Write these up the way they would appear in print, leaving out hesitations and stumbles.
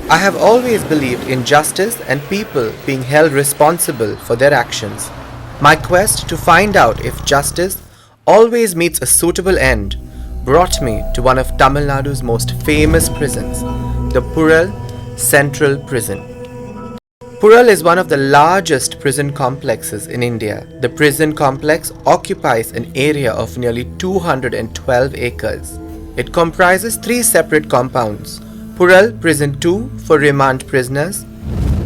I have always believed in justice and people being held responsible for their actions. My quest to find out if justice always meets a suitable end brought me to one of Tamil Nadu's most famous prisons, the Puzhal Central Prison. Puzhal is one of the largest prison complexes in India. The prison complex occupies an area of nearly 212 acres. It comprises three separate compounds: Puzhal Prison 2 for remand prisoners,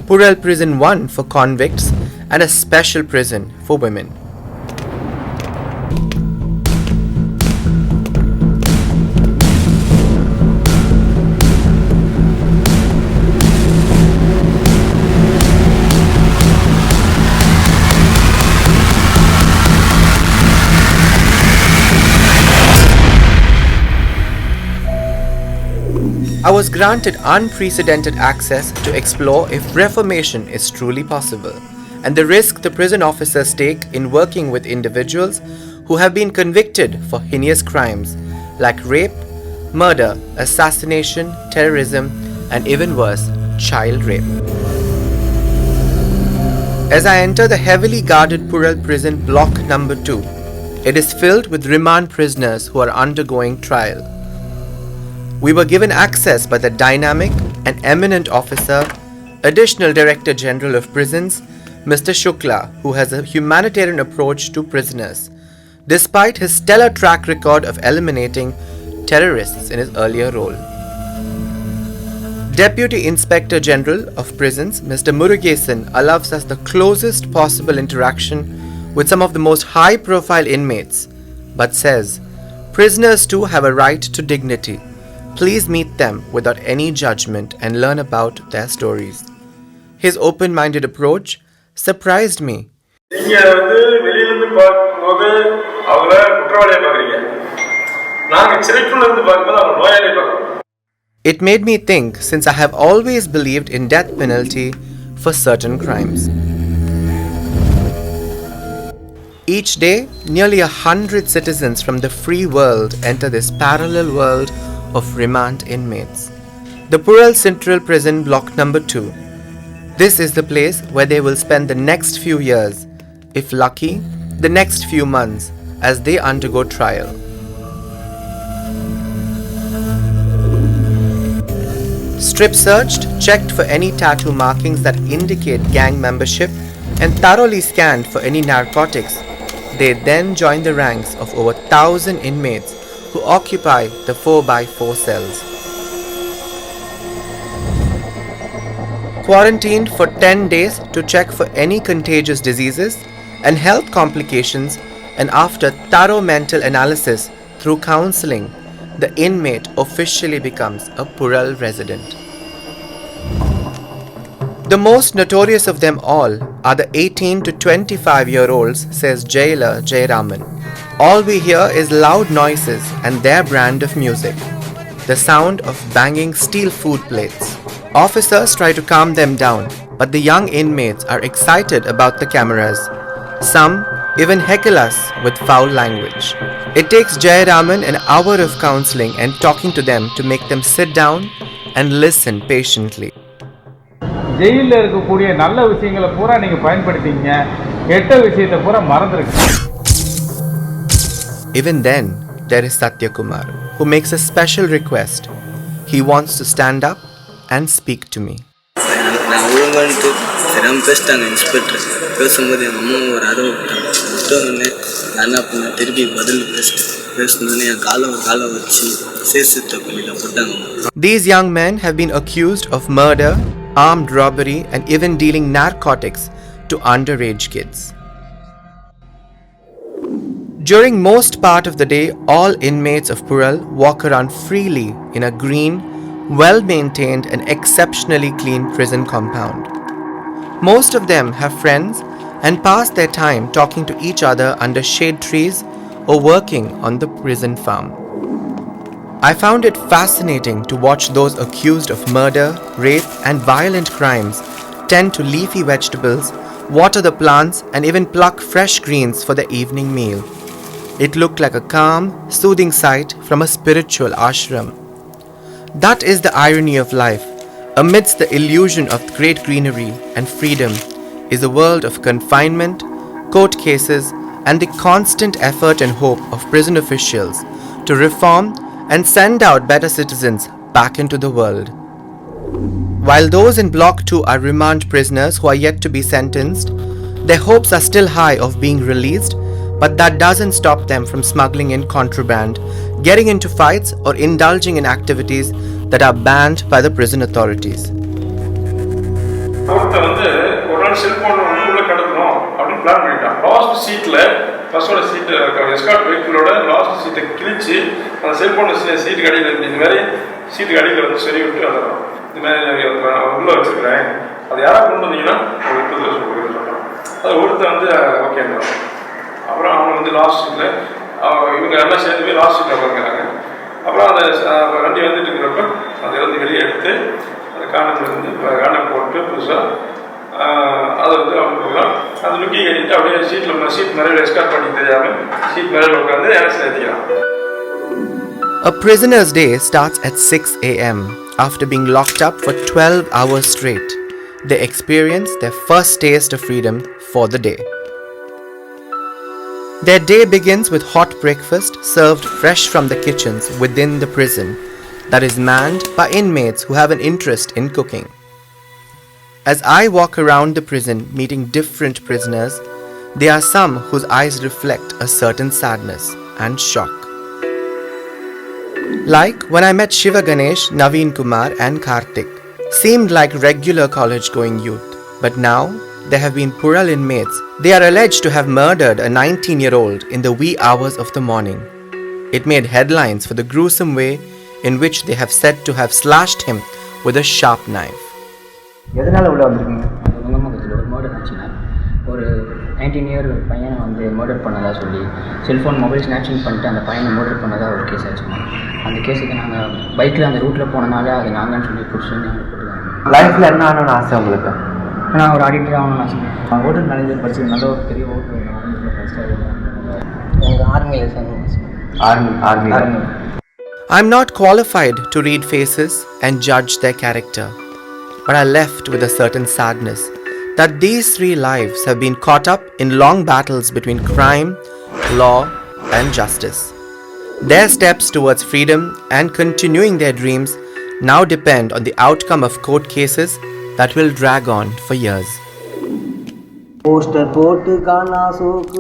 Puzhal Prison 1 for convicts, and a special prison for women. I was granted unprecedented access to explore if reformation is truly possible, and the risk the prison officers take in working with individuals who have been convicted for heinous crimes like rape, murder, assassination, terrorism, and even worse, child rape. As I enter the heavily guarded Puzhal prison block number 2, it is filled with remand prisoners who are undergoing trial. We were given access by the dynamic and eminent officer, Additional Director General of Prisons, Mr. Shukla, who has a humanitarian approach to prisoners, despite his stellar track record of eliminating terrorists in his earlier role. Deputy Inspector General of Prisons, Mr. Murugesan, allows us the closest possible interaction with some of the most high-profile inmates, but says, prisoners too have a right to dignity. Please meet them without any judgment and learn about their stories. His open-minded approach surprised me. It made me think, since I have always believed in death penalty for certain crimes. Each day, nearly 100 citizens from the free world enter this parallel world of remand inmates. The Puzhal Central Prison Block number 2. This is the place where they will spend the next few years, if lucky, the next few months, as they undergo trial. Strip searched, checked for any tattoo markings that indicate gang membership, and thoroughly scanned for any narcotics. They then join the ranks of over 1,000 inmates who occupy the 4x4 cells. Quarantined for 10 days to check for any contagious diseases and health complications, and after thorough mental analysis through counseling, the inmate officially becomes a Puzhal resident. The most notorious of them all are the 18 to 25-year-olds, says jailer Jayaraman. All we hear is loud noises and their brand of music, the sound of banging steel food plates. Officers try to calm them down, but the young inmates are excited about the cameras. Some even heckle us with foul language. It takes Jayaraman an hour of counseling and talking to them to make them sit down and listen patiently. ஜெயில்ல இருக்கக்கூடிய நல்ல விஷயங்களை பூரா நீங்க பயன்படுத்திங்க, கெட்ட விஷயத்தை பூரா மறந்துருங்க. Even then, there is Satyakumar, who makes a special request. He wants to stand up and speak to me. These young men have been accused of murder, armed robbery, and even dealing narcotics to underage kids. During most part of the day, all inmates of Puzhal walk around freely in a green, well-maintained and exceptionally clean prison compound. Most of them have friends and pass their time talking to each other under shade trees or working on the prison farm. I found it fascinating to watch those accused of murder, rape and violent crimes tend to leafy vegetables, water the plants and even pluck fresh greens for their evening meal. It looked like a calm, soothing sight from a spiritual ashram. That is the irony of life. Amidst the illusion of great greenery and freedom is a world of confinement, court cases, and the constant effort and hope of prison officials to reform and send out better citizens back into the world. While those in Block 2 are remand prisoners who are yet to be sentenced, their hopes are still high of being released, but that doesn't stop them from smuggling in contraband, getting into fights, or indulging in activities that are banned by the prison authorities. ஒருத்தர் வந்து ஒரு நாள் cellphone வந்து உள்ள கிடக்கணும் அப்படின்னு plan பண்ணிட்டான். Last சீட்டில் பஸ்ஸோட சீட்டு எஸ்கார்ட் வெஹிக்கிளோட லாஸ்ட் சீட்டை கிழிச்சு அந்த செல்போன் சீட்டுக்கு அடியில் இந்த மாதிரி சீட்டுக்கு அடியில் வந்து சரி விட்டு வந்துடுறோம். இந்த மாதிரி உள்ளே வச்சுருக்கிறேன், அது யாராக கொண்டு வந்தீங்கன்னா ஒரு 30 லட்சம் கொடுக்குறது சொல்கிறோம். அது ஒருத்தர் வந்து ஓகேன்றான். அப்புறம் அவங்க வந்து லாஸ்ட் சீட்டில் இவங்க எல்லாம் சேர்ந்து போய் லாஸ்ட் சீட்டில் உட்காந்துக்கிறாங்க. அப்புறம் அந்த வண்டி வந்துட்டு இருக்கிறப்ப அதை வந்து வெளியே எடுத்து அந்த காணை போட்டு புதுசாக அதை வந்து அவங்க அது லுக்கிங் கட்டிட்டு அப்படியே சீட் மேலே எஸ்கார்ட் பண்ணி தெரியாமல் சீட் மேலே உட்காந்து ஏன் ஏற்றிக்கிறான். A prisoner's day starts at 6 a.m. After being locked up for 12 hours straight. They experience their first taste of freedom for the day. Their day begins with hot breakfast served fresh from the kitchens within the prison that is manned by inmates who have an interest in cooking. As I walk around the prison meeting different prisoners, there are some whose eyes reflect a certain sadness and shock. Like when I met Shiva Ganesh, Naveen Kumar and Karthik. Seemed like regular college-going youth, but now there have been Puzhal inmates. They are alleged to have murdered a 19-year-old in the wee hours of the morning. It made headlines for the gruesome way in which they have said to have slashed him with a sharp knife. எதனால் உள்ள வந்திருக்கீங்க? உங்கமகத்தில் ஒரு murder ஆச்சுன்னா ஒரு 19-year பையனை வந்து murder பண்ணதாக சொல்லி mobile snatching பண்ணிட்டு அந்த பையனை மர்டர் பண்ணதாக ஒரு கேஸ் ஆச்சுமா. அந்த கேஸுக்கு நாங்கள் பைக்கில் அந்த ரூட்டில் போனனால அது நாங்கன்னு சொல்லி பிடிச்சி நாங்கள் போட்டுருக்காங்க. லைஃப்பில் என்ன ஆகணும்னு ஆசை உங்களுக்கு? நான் ஒரு ஆடிட்டர் ஆகணும்னு ஆசை. நான் ஹோட்டல் மேனேஜர் படிச்சு நல்ல ஒரு பெரிய ஹோட்டல் ஃபஸ்ட்டாக எங்கள் ஆர்மியில் சேர்ந்து army. I'm not qualified to read faces and judge their character, but I left with a certain sadness that these 3 lives have been caught up in long battles between crime, law, and justice. Their steps towards freedom and continuing their dreams now depend on the outcome of court cases that will drag on for years.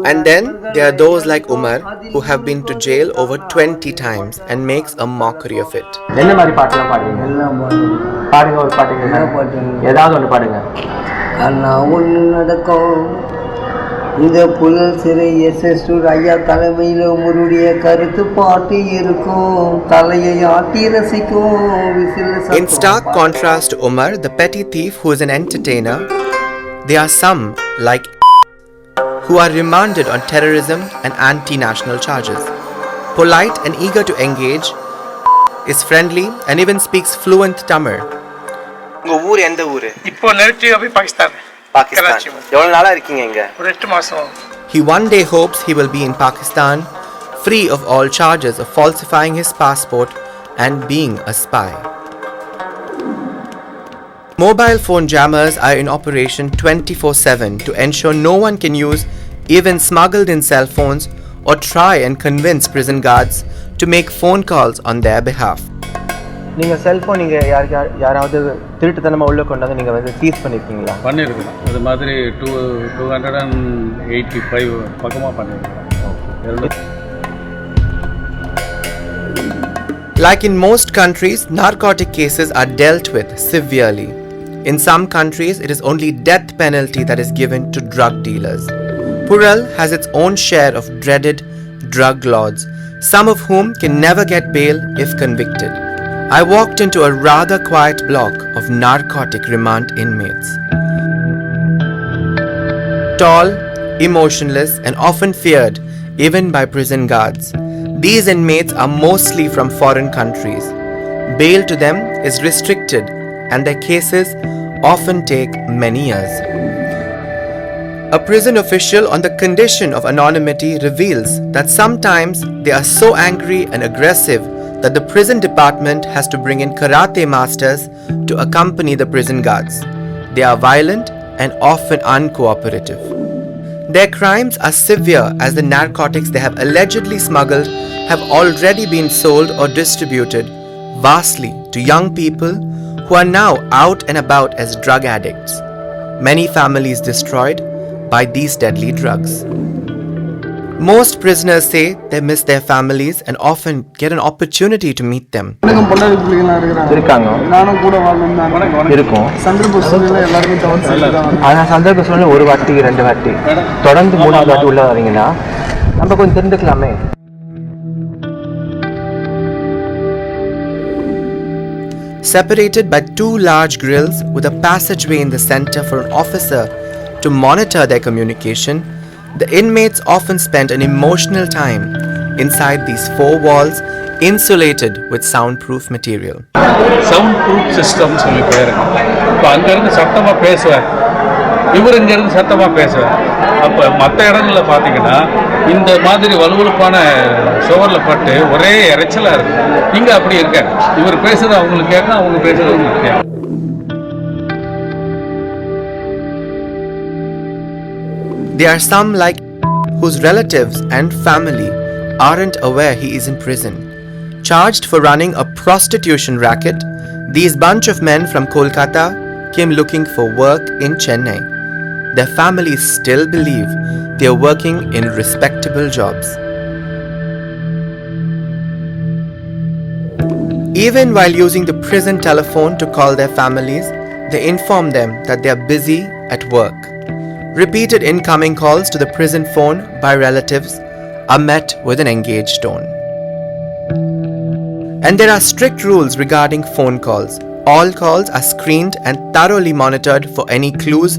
And then there are those like Umar who have been to jail over 20 times and makes a mockery of it. என்ன மாதிரி பாட்டுலாம் பாடுவீங்க? பாடுங்க, ஒரு பாட்டுங்க. ஏதாவது ஒன்று பாடுங்க. கண்ணா ஒன்று நடக்கும் இந்த புழல் சிறை எஸ்எஸ்டூர் ஐயா தலைமையில் உங்களுடைய கருத்து பாட்டு இருக்கும், தலையை ஆட்டி ரசிக்கும் whistle. In stark contrast to Umar, the petty thief who is an entertainer, there are some like who are remanded on terrorism and anti-national charges. Polite and eager to engage, is friendly and even speaks fluent Tamil. உங்க ஊர் எந்த ஊரு? இப்போ native போய் பாகிஸ்தான். எவ்வளவு நாளா இருக்கீங்க இங்க? ஒரு 8 மாசம். He one day hopes he will be in Pakistan, free of all charges of falsifying his passport and being a spy. Mobile phone jammers are in operation 24/7 to ensure no one can use even smuggled in cell phones or try and convince prison guards to make phone calls on their behalf. நீங்கள் cellphone நீங்கள் யாராவது திருட்டுத்தனமாக உள்ளே கொண்டு வந்து நீங்கள் வந்து cheese பண்ணியிருக்கீங்களா? பண்ணியிருக்கோம். அது மாதிரி 285 பக்கமாக பண்ணியிருக்கோம். Like in most countries, narcotic cases are dealt with severely. In some countries, it is only death penalty that is given to drug dealers. Puzhal has its own share of dreaded drug lords, some of whom can never get bail if convicted. I walked into a rather quiet block of narcotic remand inmates. Tall, emotionless, and often feared even by prison guards, these inmates are mostly from foreign countries. Bail to them is restricted and their cases often take many years. A prison official on the condition of anonymity reveals that sometimes they are so angry and aggressive that the prison department has to bring in karate masters to accompany the prison guards. They are violent and often uncooperative. Their crimes are severe as the narcotics they have allegedly smuggled have already been sold or distributed vastly to young people who are now out and about as drug addicts. Many families destroyed by these deadly drugs. Most prisoners say they miss their families and often get an opportunity to meet them. இருக்காங்க இருக்கும் ஆனால் சந்தர்ப்ப சூழ்நிலை ஒரு வாட்டி 2 வாட்டி தொடர்ந்து 3வது வாட்டி உள்ள வரீங்கன்னா நம்ம கொஞ்சம் தெரிஞ்சுக்கலாமே. Separated by 2 large grills with a passageway in the center for an officer to monitor their communication, the inmates often spend an emotional time inside these 4 walls insulated with soundproof material. Sound proof system சொல்லி பேர். இப்போ அங்கேருந்து சத்தமாக பேசுவார், இவர் இங்கேருந்து சத்தமாக பேசுவார். அப்போ மற்ற இடங்களில் பார்த்தீங்கன்னா இந்த மாதிரி வலுவலுப்பான சுவரில் பட்டு ஒரே இறைச்சலாக இருக்கும். இங்கே அப்படி இருக்காது. இவர் பேசுறது அவங்களுக்கு கேட்கும், அவங்க பேசுறது அவங்களுக்கு கேட்கும். There are some like whose relatives and family aren't aware he is in prison. Charged for running a prostitution racket, these bunch of men from Kolkata came looking for work in Chennai. Their families still believe they are working in respectable jobs. Even while using the prison telephone to call their families, they inform them that they are busy at work. Repeated incoming calls to the prison phone by relatives are met with an engaged tone. And there are strict rules regarding phone calls. All calls are screened and thoroughly monitored for any clues,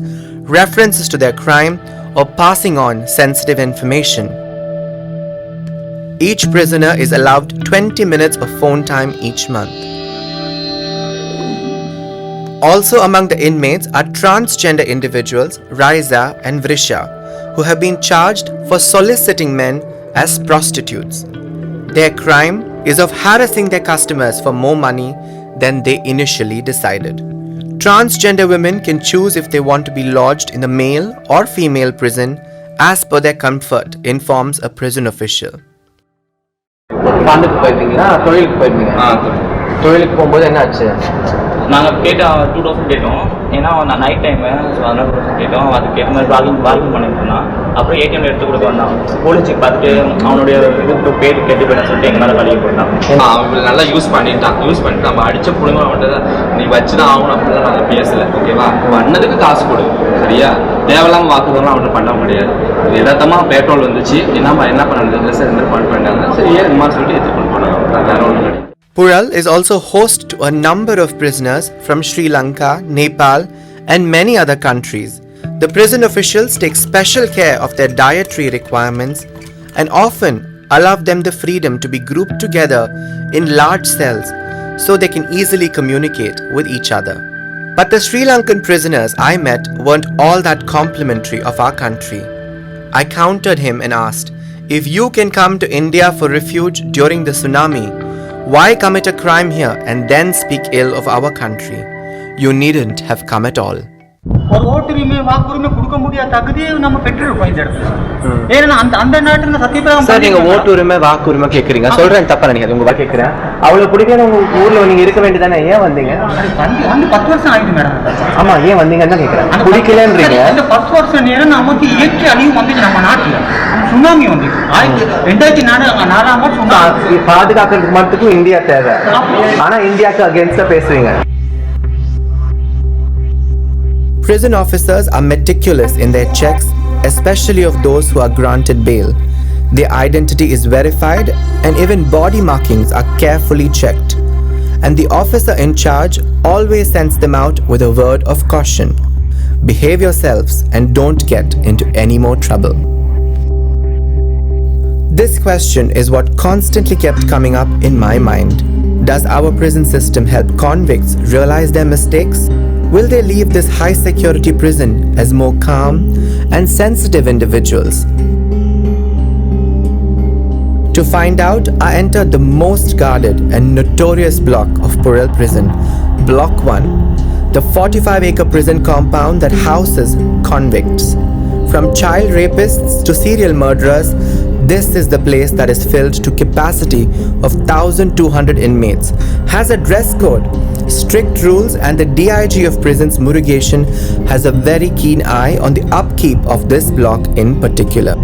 references to their crime, or passing on sensitive information. Each prisoner is allowed 20 minutes of phone time each month. Also among the inmates are transgender individuals, Raiza and Vrisha, who have been charged for soliciting men as prostitutes. Their crime is of harassing their customers for more money than they initially decided. Transgender women can choose if they want to be lodged in the male or female prison as per their comfort, informs a prison official. போகும்போது என்ன ஆச்சு? நாங்கள் கேட்டோம் 2000 கேட்டோம். ஏன்னா நான் night time, so அதனால் 2000 கேட்டோம். அதுக்கேற்ற மாதிரி வார்கிங் பண்ணிட்டு இருந்தான். அப்புறம் ஏடிஎம் எடுத்து கொடுக்க வந்தான். போலீஸ் செக் பார்த்துட்டு அவனுடைய இதுக்கு பேர் கேட்டு போயிட்டான்னு சொல்லிட்டு எங்கள் மேலே வழியை போட்டான். அவன் நல்லா யூஸ் பண்ணிட்டு நம்ம அடிச்ச பிள்ளைங்க அவன்கிட்ட நீ வச்சு தான் ஆகணும் அப்படிலாம் நாங்கள் பேசலை. ஓகேவா? வந்ததுக்கு காசு கொடு, சரியா? தேவையில்லாமல் வாக்குதான் அவன்கிட்ட பண்ண முடியாது. யதார்த்தமாக பெட்ரோல் வந்துச்சு, என்ன பண்ண ட்ரெஸ் இந்த பண்ணிட்டாங்க. சரி இந்த மாதிரி சொல்லிட்டு எடுத்துக்கொண்டு போனாங்க. வேற ஒன்றும் கிடையாது. Puzhal is also host to a number of prisoners from Sri Lanka, Nepal, and many other countries. The prison officials take special care of their dietary requirements and often allow them the freedom to be grouped together in large cells so they can easily communicate with each other. But the Sri Lankan prisoners I met weren't all that complimentary of our country. I countered him and asked, if you can come to India for refuge during the tsunami, why commit a crime here and then speak ill of our country? You needn't have come at all. ஒரு ஓட்டுரிமை வாக்குரிமை கொடுக்க முடியாத தகுதியை நம்ம பெற்றிருக்கோம் இந்த இடத்துல. ஏன்னா அந்த நாட்டுல சத்தியபிரகாரம் சார் நீங்க ஓட்டுரிமை வாக்குரிமை கேக்குறீங்க. சொல்றேன், தப்பா நினைக்காதீங்க. உங்க கேக்குறேன், அவ்வளவு பிடிக்காத உங்க ஊர்ல நீங்க இருக்க வேண்டியதானே? ஏன் வந்தீங்க? வந்து 10 வருஷம் ஆயிடுச்சு மேடம். ஆமா, ஏன் வந்தீங்கன்னு தான் கேக்குறேன். பிடிக்கலன்றீங்க. இந்த 10 வருஷம் நேரம் நமக்கு இயற்கை அழிவு வந்துச்சு நம்ம நாட்டுல. சுனாமி வந்துச்சு 2004ஆம் சுனாமி. பாதுகாக்கிறதுக்கு மட்டும் இந்தியா தேவை, ஆனா இந்தியாவுக்கு அகேன்ஸ்டா பேசுவீங்க. Prison officers are meticulous in their checks, especially of those who are granted bail. Their identity is verified and even body markings are carefully checked. And the officer in charge always sends them out with a word of caution. Behave yourselves and don't get into any more trouble. This question is what constantly kept coming up in my mind. Does our prison system help convicts realize their mistakes? Will they leave this high security prison as more calm and sensitive individuals? To find out, I entered the most guarded and notorious block of Puzhal prison, Block 1, the 45-acre prison compound that houses convicts. From child rapists to serial murderers, this is the place that is filled to capacity of 1,200 inmates, has a dress code, strict rules, and the DIG of prisons, Murugesan, has a very keen eye on the upkeep of this block in particular.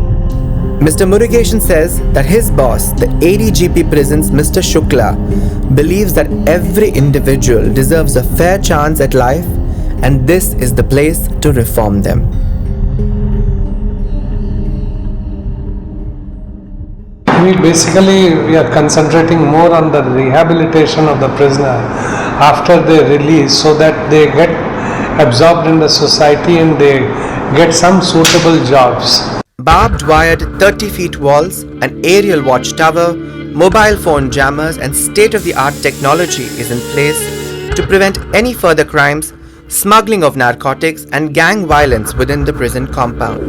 Mr. Murugesan says that his boss, the ADGP prisons, Mr. Shukla, believes that every individual deserves a fair chance at life, and this is the place to reform them. We are concentrating more on the rehabilitation of the prisoner after they release, so that they get absorbed in the society and they get some suitable jobs. Barbed wired 30-feet walls, an aerial watchtower, mobile phone jammers, and state-of-the-art technology is in place to prevent any further crimes, smuggling of narcotics, and gang violence within the prison compound.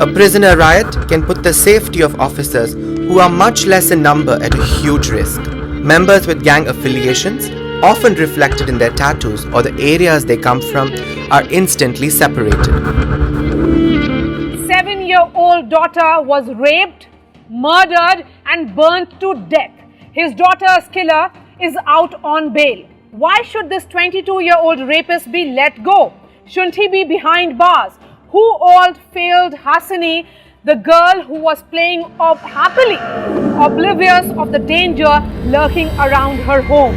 A prisoner riot can put the safety of officers who are much less in number at a huge risk. Members with gang affiliations, often reflected in their tattoos or the areas they come from, are instantly separated. 7-year-old daughter was raped, murdered, and burnt to death. His daughter's killer is out on bail. Why should this 22-year-old rapist be let go? Shouldn't he be behind bars? Who all failed Hasini, the girl who was playing off happily, oblivious of the danger lurking around her home?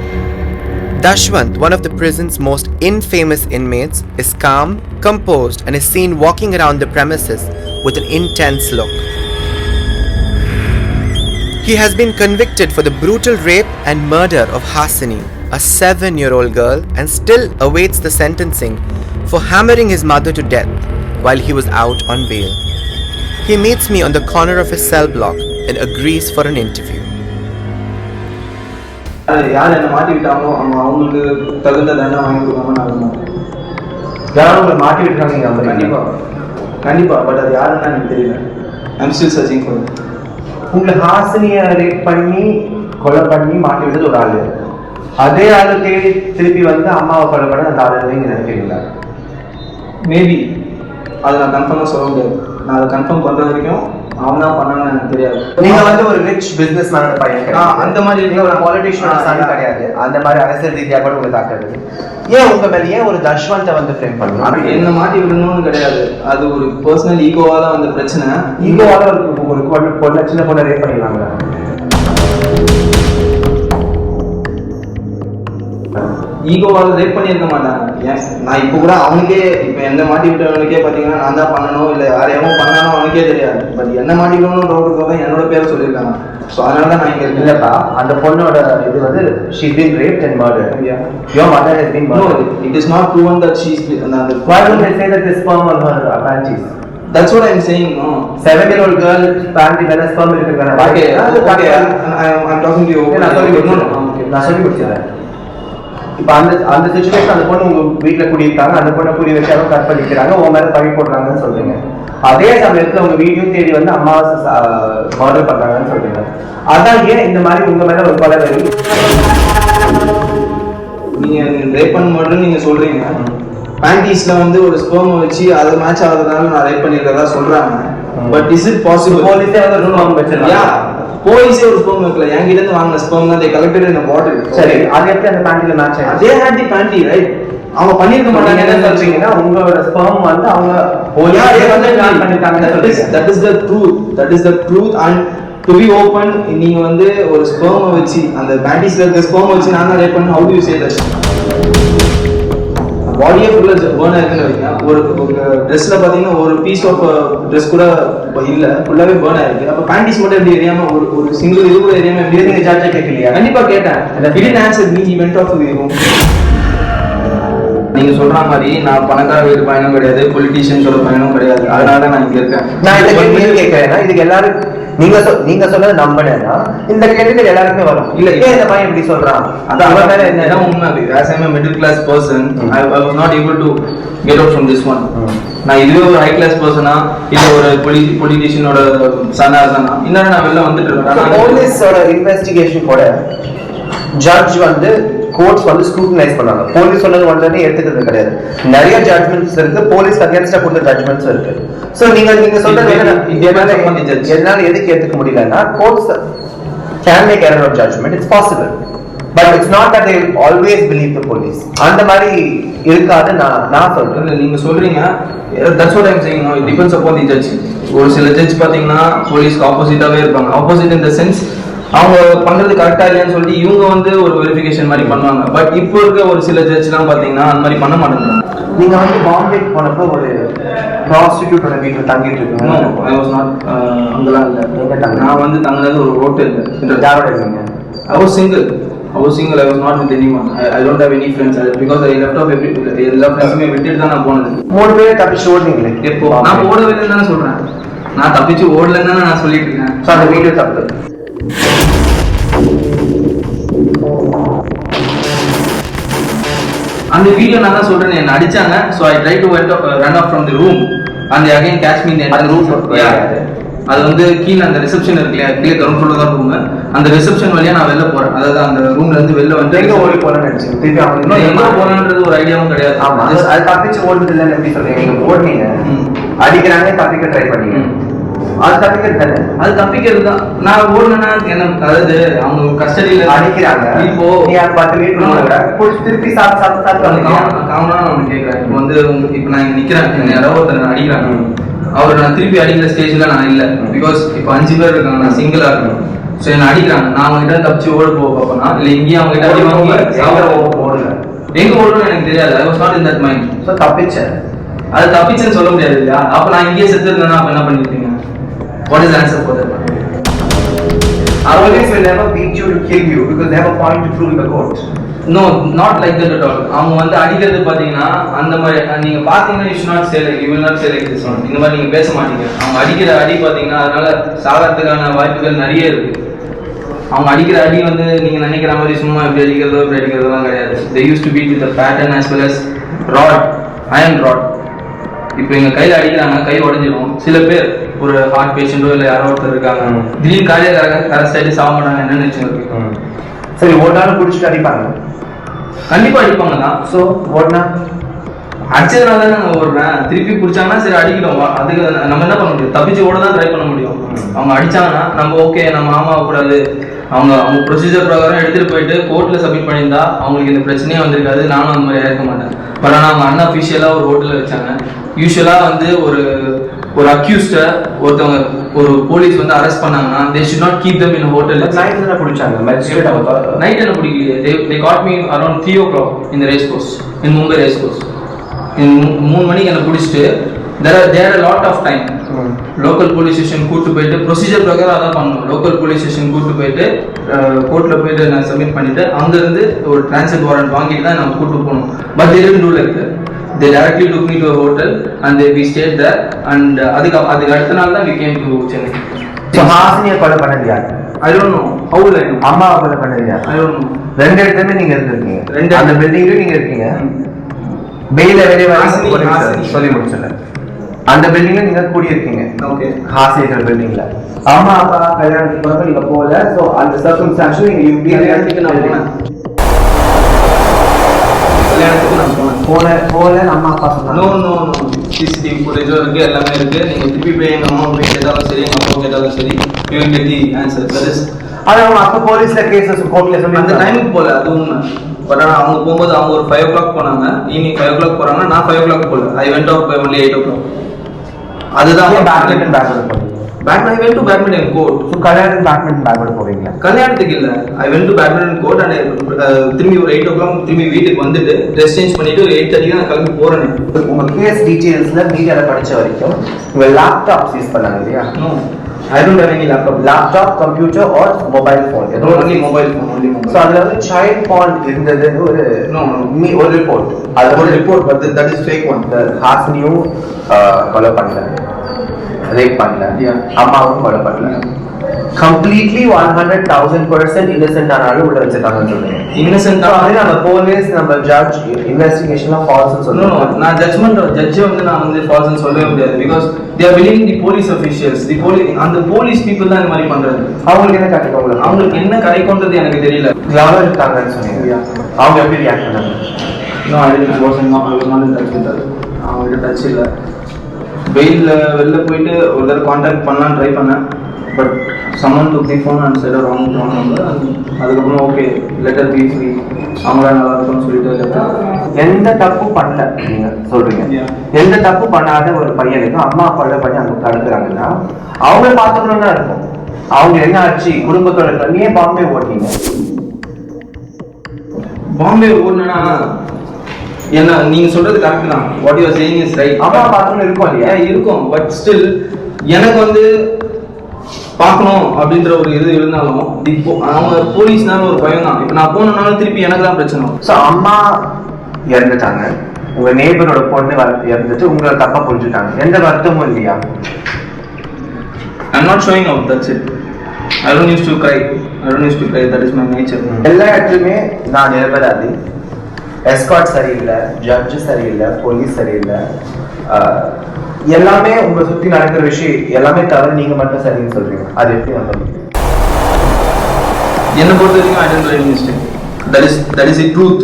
Dasvanth, one of the prison's most infamous inmates, is calm, composed, and is seen walking around the premises with an intense look. He has been convicted for the brutal rape and murder of Hasini, a 7-year-old girl, and still awaits the sentencing for hammering his mother to death while he was out on bail. He meets me on the corner of his cell block and agrees for an interview. யார் என்ன மாட்டி விட்டாங்களோ அவங்களுக்கு தகுந்த தண்டனை வாங்கி கொடுக்காம நான் இருந்தேன். யாரும் உங்களை மாட்டி விட்டுறாங்க? கண்டிப்பா பட் அது யாருன்னு எனக்கு தெரியல. I'm still searching for. உங்களை ஹாசினியை ரேப் பண்ணி கொலை பண்ணி மாட்டி விட்டது ஒரு ஆளு, அதே ஆளு தேடி திருப்பி வந்து அம்மாவை கொலை பண்ண அந்த ஆளு நீங்க நினைக்கிறீங்களா? மேபி அதை நான் கன்ஃபார்மாக சொல்ல முடியாது. நான் அதை கன்ஃபார்ம் பண்ணுற வரைக்கும் அவன் தான் பண்ணாங்கன்னு எனக்கு தெரியாது. நீங்க வந்து ஒரு ரிச் பிசினஸ் மேனோட பையன், அந்த மாதிரி நீங்க ஒரு பாலிட்டிஷியனோட சன் கிடையாது, அந்த மாதிரி அரசியல் ரீதியாக கூட உங்களுக்கு தாக்குறது. ஏன் உங்க மேல ஏன் ஒரு தஷ்வந்தை வந்து ஃப்ரேம் பண்ணுங்க? என்ன மாட்டி விடணும்னு கிடையாது, அது ஒரு பர்சனல் ஈகோவா தான் அந்த பிரச்சனை. ஈகோவால ஒரு பொண்ணு சின்ன பொண்ணை ரேப் பண்ணிடுவாங்க. ஈகோவால் ரேப் பண்ணியிருக்க மாட்டாங்க. ஏன் நான் இப்போ கூட அவனுக்கே இப்போ என்ன மாட்டி விட்டவனுக்கே பார்த்தீங்கன்னா நான் தான் பண்ணணும் இல்லை யாரையாவும் பண்ணானோ அவனுக்கே தெரியாது. பட் என்ன மாட்டிக்கணும்னு ரோடுக்காக என்னோட பேரை சொல்லியிருக்காங்க. ஸோ அதனால தான் நான் இங்கே இருக்கேன். இல்லைப்பா, அந்த பொண்ணோட இது வந்து she's been raped and murdered. Yeah. Your mother has been murdered. No, it is not proven that she's been. Why don't they say that this sperm on her panties? That's what I'm saying. No. 7-year-old girl panty மேல sperm இருக்குங்கற. Okay. I'm talking to you. நான் சொல்லி முடிச்சேன். இப்போ அந்த situation அந்த பொண்ணு உங்க வீட்டில் குடியிருக்காங்க, அந்த பொண்ணை குறி வச்சாலும் கட் பண்ணிக்கிறாங்க, உங்க மேலே பழி போடுறாங்கன்னு சொல்றீங்க. அதே சமயத்தில் உங்க வீடியோ தேடி வந்து அம்மாவை மர்டர் பண்றாங்கன்னு சொல்றீங்க. அதான் ஏன் இந்த மாதிரி உங்க மேல ஒரு கொலை வரி? நீங்க ரேப் பண்ண மாட்டேன்னு நீங்க சொல்றீங்க. பேண்டீஸ்ல வந்து ஒரு ஸ்பெர்ம் வச்சு அதை மேட்ச் ஆகுறதுனால நான் ரேப் பண்ணிருக்கதா சொல்றாங்க. But is it possible? போலீஸே வந்து ரூல் வாங்க வச்சிருக்காங்க. போலீஸே ஒரு ஸ்பெர்ம் வைக்கல, என்கிட்ட இருந்து வாங்கின ஸ்பெர்ம் தான் they collected in a bottle. சரி, அது எப்படி அந்த பேண்டில மேட்ச் ஆச்சு? they had the panty, right? அவங்க பண்ணிருக்க மாட்டாங்க. என்ன சொல்றீங்கன்னா உங்களோட ஸ்பெர்ம் வந்து அவங்க போலீஸே வந்து பிளான் பண்ணிட்டாங்கன்னு சொல்றீங்க. that is the truth and to be open, நீங்க வந்து ஒரு ஸ்பெர்ம் வச்சு அந்த பேண்டிஸ்ல இருக்க ஸ்பெர்ம் வச்சு நான் தான் ரேப் பண்ண. how do you say that? பாடியே ஃபுல்லா பர்ன் ஆயிருக்குன்னு வைங்க. ஒரு ட்ரெஸ்ல பாத்தீங்கன்னா ஒரு பீஸ் ஆஃப் ட்ரெஸ் கூட இல்ல, ஃபுல்லாவே பர்ன் ஆயிருக்கு. அப்ப பேண்டிஸ் மட்டும் எப்படி எரியாம ஒரு சிங்கிள் இது கூட எரியாம எப்படி நீங்க ஜட்ஜா கேட்கலையா? கண்டிப்பா கேட்டேன். he didn't answer me, he went off to the room. நீங்க சொல்ற மாதிரி நான் பணக்கார வீட்டு பையனும் கிடையாது, பொலிட்டீஷியன்ஸோட பையனும் கிடையாது. அதனால நான் இங்க இருக்கேன். நான் இந்த கேள்வி கேட்கிறேன், இதுக்கு எல்லாரும் நீங்க சொல்றது நம்பினேன்னா இந்த கேள்விகள் எல்லாருமே வரும். இல்ல ஏன் இந்த பையன் இப்படி சொல்றான்? அதான் வேற என்ன உண்மை. as I am a middle class person, I was not able to get out from this one. நான் இதுவே ஒரு ஹை கிளாஸ் பர்சனா இல்ல ஒரு பொலிட்டீஷியனோட சனா இருந்தானா இன்னும் நான் வெளில வந்துட்டு இருக்கேன். போலீஸோட இன்வெஸ்டிகேஷன் கூட ஜட்ஜ் வந்து கோர்ட்ஸ் வந்து ஸ்க்ரூட்டனைஸ் பண்ணாங்க. போலீஸ் சொன்னது ஒன்றே ஏத்துக்கிறது கிடையாது. நிறைய ஜட்மெண்ட்ஸ் இருக்கு, போலீஸ் அகேன்ஸ்டா கொடுத்த ஜட்மெண்ட்ஸ் இருக்கு. சோ நீங்க சொல்றது என்னால எதுக்கு ஏத்துக்க முடியலன்னா courts can make error of judgment, it's possible, but it's not that they always believe the police. அந்த மாதிரி இருக்காது. நான் சொல்றேன். நீங்க சொல்றீங்க, that's what I'm saying. No, it depends upon the judge. ஒரு சில ஜட்ஜ் பாத்தீங்கன்னா போலீஸ்க்கு ஆப்போசிட்டாவே இருப்பாங்க. ஆப்போசிட் இன் த சென்ஸ் அவங்க பண்றது கரெக்டா இல்லையான்னு சொல்லி இவங்க வந்து ஒரு வெரிஃபிகேஷன் மாதிரி பண்ணுவாங்க. பட் இப்போ இருக்க ஒரு சில ஜட்ஜ்லாம் பாத்தீங்கன்னா அந்த மாதிரி பண்ண மாட்டாங்க. நீங்க வந்து பாம்பே போனப்போ ஒரு ப்ராஸ்டிடியூட்டோட வீட்டில் தங்கிட்டு இருக்கீங்க. ஐ வாஸ் நாட் அங்கெல்லாம் இல்லை. நான் வந்து தங்கினது ஒரு ஹோட்டல்ல. யாரோட இருக்கீங்க? I was single. I was not with anyone. I don't have any friends because I left off எல்லா ஃப்ரெண்ட்ஸுமே விட்டுட்டு தான் நான் போனது. 3 பேர் தப்பிச்சு ஓடுனீங்களே எப்போ? நான் ஓடவே இல்லைன்னு தானே சொல்றேன். நான் தப்பிச்சு ஓடலன்னு தானே நான் சொல்லிட்டு இருக்கேன். ஸோ அந்த வீடியோ தப்பு. அந்த வீடியோ நான் தான் சொல்றேன், என்ன அடிச்சாங்க. So I try to run off from the room and they again catch me in the room. அது வந்து கீழே அந்த ரிசப்ஷன் இருக்கு இல்லையா, கீழே கிரவுண்ட் ஃப்ளோர்ல தான் ரூம். அந்த ரிசப்ஷன் வழியா நான் வெளில போறேன். அதாவது அந்த ரூம்ல இருந்து வெளில வந்து எங்க ஓடி போறேன்னு நினைச்சேன். திருப்பி அவங்க இன்னும் எங்க போறேன்றது ஒரு ஐடியாவும் கிடையாது. ஆமா, அது தப்பிச்சு ஓடுறது இல்லைன்னு எப்படி சொல்றீங்க? நீங்க ஓடுனீங்க, அடிக்கிறாங்க, தப்பிக்க ட்ரை பண்ணீங்க. அது தப்பிக்கிறது தானே? அது தப்பிக்கிறது தான். நான் ஓடுனா என்ன, அதாவது அவங்க கஸ்டடியில அடிக்கிறாங்க. இப்போ நீ அந்த 10 மீட்டர் திருப்பி சாப்பிட்டு காமனா நான் கேட்கறேன். இப்போ வந்து இப்போ நான் நிக்கிறேன், யாரோ ஒருத்தர் அடிக்கிறாங்க. அவர் நான் திருப்பி அடிக்கிற ஸ்டேஜ்ல நான் இல்லை. பிகாஸ் இப்போ 5 பேர் இருக்காங்க, நான் சிங்கிளா இருக்கணும். ஸோ என்ன அடிக்கிறாங்க, நான் அவங்க கிட்ட தப்பிச்சு ஓட பார்ப்பேனா இல்லை இங்கேயும் அவங்க கிட்ட அடி வாங்கி ஓடல. எங்க ஓடணும்னு எனக்கு தெரியாது. I was not in that mind. So தப்பிச்சேன். அது தப்பிச்சேன்னு சொல்ல முடியாது இல்லையா? அப்ப நான் இங்கேயே செத்து இருந்தேன்னா அப்ப என்ன பண்ணிருப்பீங்க? What is the answer for that? Police will never beat you to kill you because they have a point to prove in the court. No, not like that at all. அவங்க வந்து அடிக்கிறது பாத்தீங்கன்னா அந்த மாதிரி நீங்க பாத்தீங்கன்னா you should not say like, you will not say like this one. இந்த மாதிரி நீங்க பேச மாட்டீங்க. அவங்க அடிக்கிற அடி பாத்தீங்கன்னா அதனால சாகறதுக்கான வாய்ப்புகள் நிறைய இருக்கு. அவங்க அடிக்கிற அடி வந்து நீங்க நினைக்கிற மாதிரி சும்மா இப்படி அடிக்கிறதெல்லாம் கிடையாது. They used to beat with a pattern as well as rod, iron rod. இப்போ எங்க கையில அடிக்கிறாங்க, கை உடஞ்சிடும். சில பேர் ஒரு ஹார்ட் பேஷண்டோ இல்லை யாரோ ஒருத்தர் இருக்காங்க, திடீர்னு காலையில அரெஸ்ட் ஆகிட்டு சாக மாட்டாங்க. என்னன்னு வச்சுருக்கு. சரி, ஓடாலும் குடிச்சிட்டு அடிப்பாங்க, கண்டிப்பா அடிப்பாங்க தான். ஸோ ஓடனா அடிச்சதுனால தான் நாங்கள் ஓடுறேன். திருப்பி பிடிச்சாங்கன்னா சரி அடிக்கிறோம், அதுக்கு நம்ம என்ன பண்ண முடியும்? தப்பிச்சு ஓட தான் ட்ரை பண்ண முடியும். அவங்க அடிச்சாங்கன்னா நம்ம ஓகே, நம்ம ஆகக்கூடாது. அவங்க ப்ரொசீஜர் பிரகாரம் எடுத்துட்டு போயிட்டு கோர்ட்ல சப்மிட் பண்ணியிருந்தா அவங்களுக்கு இந்த பிரச்சனையே வந்திருக்காது. நானும் அந்த மாதிரி இருக்க மாட்டேன். பட் ஆனால் அவங்க அன்அஃபிஷியலாக ஒரு ஹோட்டலில் வச்சாங்க. யூஸ்வலாக வந்து ஒரு அக்யூஸ்ட ஒருத்தவங்க ஒரு போலீஸ் வந்து அரெஸ்ட் பண்ணாங்கன்னா they should not keep them in a hotel. Night என்ன பிடிச்சாங்க? நைட் என்ன பிடிக்கலையே. they caught me around 3 o'clock in the race course in Mumbai race course. 3 மணிக்கு என்ன பிடிச்சிட்டு there are a lot of time. Local police station கூட்டு போயிட்டு procedure பிரகாரம் அதான் பண்ணணும். லோக்கல் போலீஸ் ஸ்டேஷன் கூட்டு போயிட்டு கோர்ட்ல போயிட்டு நான் சப்மிட் பண்ணிட்டு அங்கிருந்து ஒரு டிரான்சிட் வாரண்ட் வாங்கிட்டு தான் நான் கூட்டு போகணும். But they didn't do like that. They directly took me to a hotel and we stayed there and அதுக்கு அடுத்த நாள் தான் we came to Chennai. So ஹாசினியை கொலை பண்ணது யார்? I don't know. How will I know? அம்மாவை கொலை பண்ணது யார்? I don't know. ரெண்டு இடத்துலயுமே நீங்க இருந்திருக்கீங்க. அந்த பில்டிங்லயும் நீங்க இருக்கீங்க. பெயில வெளியே சொல்லி முடிச்சல. அந்த பில்டிங்ல நீங்க கூடியிருக்கீங்க. ஓகே. ஹாசினியர் பில்டிங்ல அம்மா அப்பா கல்யாணத்துக்கு போறப்ப நீங்க போகல. ஸோ அந்த சர்க்கம்ஸ்டான்ஸ்ல நீங்க கல்யாணத்துக்கு நான் போனேன். போல அம்மா அப்பா சொன்னாங்க. நோ சிசிடிவி ஃபுட்டேஜோ இருக்கு, எல்லாமே இருக்கு. நீங்க திருப்பி போய் எங்க அம்மா போய் கேட்டாலும் சரி, எங்க அப்பா கேட்டாலும் சரி, you will get the answer. That is அது அவங்க அப்பா போலீஸ்ல கேசஸ் கோர்ட்ல சொல்லி அந்த டைமுக்கு போல, அது உண்மை. பட் ஆனால் அவங்க போகும்போது அவங்க ஒரு 5 o'clock போனாங்க. ஈவினிங் 5 o'clock போறாங்க. நான் 5 o'clock போல. I went out by only 8 o'clock. அதுதான் பேட்மிண்டன் பேக்வர்ட் போறீங்க. I went to badminton court. So கல்யாணத்துக்கு பேட்மிண்டன் பேக்வர்ட் போறீங்களா? கல்யாணத்துக்கு இல்ல. I went to badminton court and திரும்பி ஒரு 8 o'clock திரும்பி வீட்டுக்கு வந்துட்டு ட்ரெஸ் சேஞ்ச் பண்ணிட்டு ஒரு 8:30 நான் கிளம்பி போறேன். உங்க கேஸ் டீடைல்ஸ்ல மீடியால படிச்ச வரைக்கும் உங்க லேப்டாப் யூஸ் பண்ணாங்க இல்லையா? No. I don't have any laptop. Laptop, computer or mobile phone. Only mobile phone. So அதுல வந்து child porn இருந்தது ஒரு ஒரு ரிப்போர்ட். அது ஒரு report, but that is fake one. The Hasini கொலை பண்ணல, ரேப் பண்ணல, அம்மாவும் கொலை பண்ணல. கம்ப்ளீட்லி 100,000% இன்னசென்ட் ஆனாலும் உள்ள வச்சிருக்காங்கன்னு சொல்றீங்க. இன்னசென்ட் அது நம்ம போலீஸ் நம்ம ஜட்ஜ் இன்வெஸ்டிகேஷன்லாம் ஃபால்ஸ்னு சொல்றோம். நான் ஜட்ஜ் வந்து நான் வந்து ஃபால்ஸ்னு சொல்லவே முடியாது. Because they are believing the police officials, அந்த போலீஸ் பீப்புள் தான் இந்த மாதிரி பண்றது. அவங்களுக்கு என்ன கிடைக்கும்? அவங்களுக்கு என்ன கிடைக்கும்ன்றது எனக்கு தெரியல. யாரும் இருக்காங்கன்னு சொன்னீங்க, அவங்க எப்படி ரியாக்ட் பண்ணாங்க? இன்னும் அடிச்சு போசன் டச் விட்டாரு, அவங்ககிட்ட டச் இல்லை. வெயிலில் வெளில போயிட்டு ஒரு தடவை கான்டாக்ட் பண்ணலான்னு ட்ரை பண்ணேன். But someone took the phone and said a wrong number. அதுக்கப்புறம் ஓகே லெட்டர் பி ஃப்ரீ, அவங்களா நல்லா இருக்கும்னு சொல்லிட்டு எந்த தப்பும் பண்ணல நீங்க சொல்றீங்க. எந்த தப்பு பண்ணாத ஒரு பையனுக்கு அம்மா கொலை பண்ணி அங்க தடுக்கிறாங்கன்னா அவங்க பார்த்துக்கணும் தான் இருக்கும். அவங்க என்ன ஆச்சு குடும்பத்தோட நீ பாம்பே ஓட்டிங்க. பாம்பே ஓடுனா என்ன நீங்க சொல்றது கரெக்ட் தான். What you are saying is right. அம்மா பார்க்கணும் இருக்கும் இல்லையா? இருக்கும். பட் ஸ்டில் எனக்கு வந்து பார்க்கணும் அப்படின்ற ஒரு இது இருந்தாலும் இப்போ அவங்க போலீஸ்னால ஒரு பயம் தான். இப்போ நான் போனனாலும் திருப்பி எனக்கு தான் பிரச்சனை. ஸோ அம்மா இறந்துட்டாங்க, உங்க நேபரோட பொண்ணு இறந்துட்டு உங்களை தப்பா புரிஞ்சுட்டாங்க, எந்த வருத்தமும் இல்லையா? I'm not showing out, that's it. I don't used to cry. That is my nature. எல்லா இடத்துலையுமே நான் நிரபராதி, எஸ்கார்ட் சரியில்லை, ஜட்ஜு சரியில்லை, போலீஸ் சரியில்லை, எல்லாமே உங்க சுத்தி நடக்கிற விஷயம் எல்லாமே தவிர நீங்க மட்டும் சரின்னு சொல்றீங்க. அது எப்படி நம்ப முடியும்? என்ன பொறுத்த வரைக்கும் I didn't make mistake. That is the truth.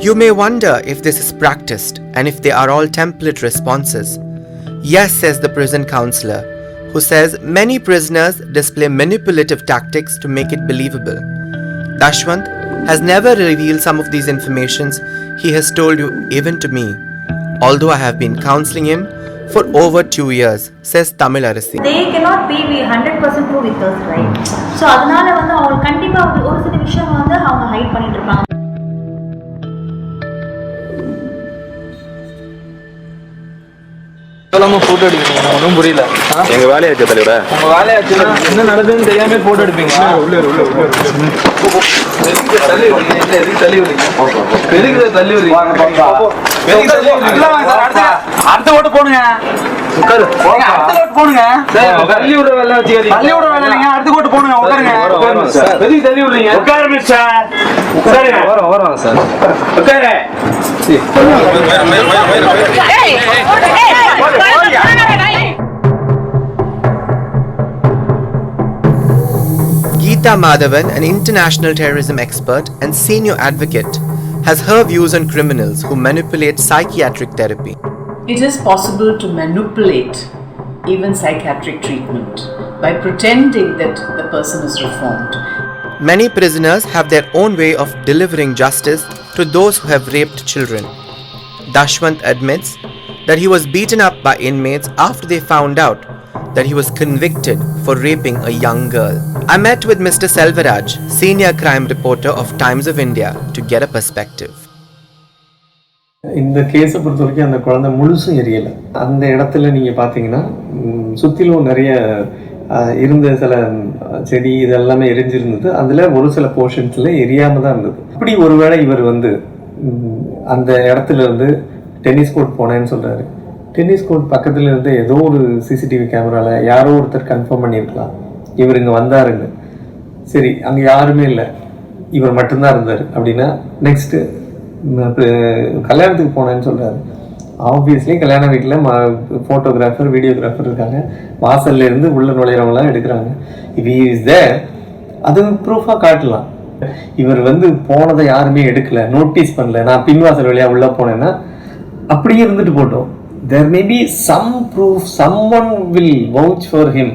You may wonder if this is practiced and if they are all template responses. Yes, says the prison counselor, who says many prisoners display manipulative tactics to make it believable. Dasvanth has never revealed some of these informations he has told you even to me, although I have been counseling him for over 2 years, says Tamil Arasi. They cannot be 100% true with us, right? So அதனால வந்து அவங்க கண்டிப்பா ஒரு சில விஷயம் வந்து அவங்க height பண்ணிட்டு இருப்பாங்க. போட்டோ எடுப்பீங்க, ஒன்றும் புரியல. எங்க வேலையாச்சு தலைவர, உங்க வேலையாச்சு என்ன நடக்குதுன்னு தெரியாம போட்டோ எடுப்பீங்க. தள்ளி விடுறீங்க. அடுத்த ஓட்டு போடுங்க. தள்ளி விடுற வேலை வச்சு தள்ளி விடுற வேலை இல்லைங்க. அடுத்த ஓட்டு போடுங்க. உட்காருங்க. எதுக்கு தள்ளி விடுறீங்க? உட்காருங்க சார். வரோம் சார். உட்காரு. Geeta Madhavan, an international terrorism expert and senior advocate, has her views on criminals who manipulate psychiatric therapy. It is possible to manipulate even psychiatric treatment by pretending that the person is reformed. Many prisoners have their own way of delivering justice to those who have raped children. Dasvanth admits that he was beaten up by inmates after they found out that he was convicted for raping a young girl. I met with Mr. Selvaraj, senior crime reporter of Times of India, to get a perspective. இந்த கேஸை பொறுத்த வரைக்கும் அந்த குழந்தை முழுசும் எரியலை. அந்த இடத்துல நீங்கள் பார்த்தீங்கன்னா சுற்றிலும் நிறைய இருந்த சில செடி இதெல்லாமே எரிஞ்சிருந்தது. அதில் ஒரு சில போர்ஷன்ஸில் எரியாமல் தான் இருந்தது. இப்படி ஒருவேளை இவர் வந்து அந்த இடத்துல இருந்து டென்னிஸ் கோர்ட் போனேன்னு சொல்கிறாரு. டென்னிஸ் கோர்ட் பக்கத்தில் இருந்து ஏதோ ஒரு சிசிடிவி கேமராவில் யாரோ ஒருத்தர் கன்ஃபார்ம் பண்ணியிருக்கலாம் இவர் இங்கே வந்தாருன்னு. சரி, அங்கே யாருமே இல்லை, இவர் மட்டும்தான் இருந்தார் அப்படின்னா நெக்ஸ்ட்டு கல்யாணத்துக்கு போனேன்னு சொல்கிறாரு. ஆப்வியஸ்லி கல்யாண வீட்டில் ஃபோட்டோகிராஃபர் வீடியோகிராஃபர் இருக்காங்க, வாசல்ல இருந்து உள்ள நுழையிறவங்களாம் எடுக்கிறாங்க. இஃப் ஹி இஸ் தேர், அது ப்ரூஃபாக காட்டலாம். இவர் வந்து போனதை யாருமே எடுக்கல, நோட்டீஸ் பண்ணல, நான் பின்வாசல் வழியாக உள்ளே போனேன்னா அப்படியே இருந்துட்டு போட்டோம். There may be some proof, someone will vouch for him.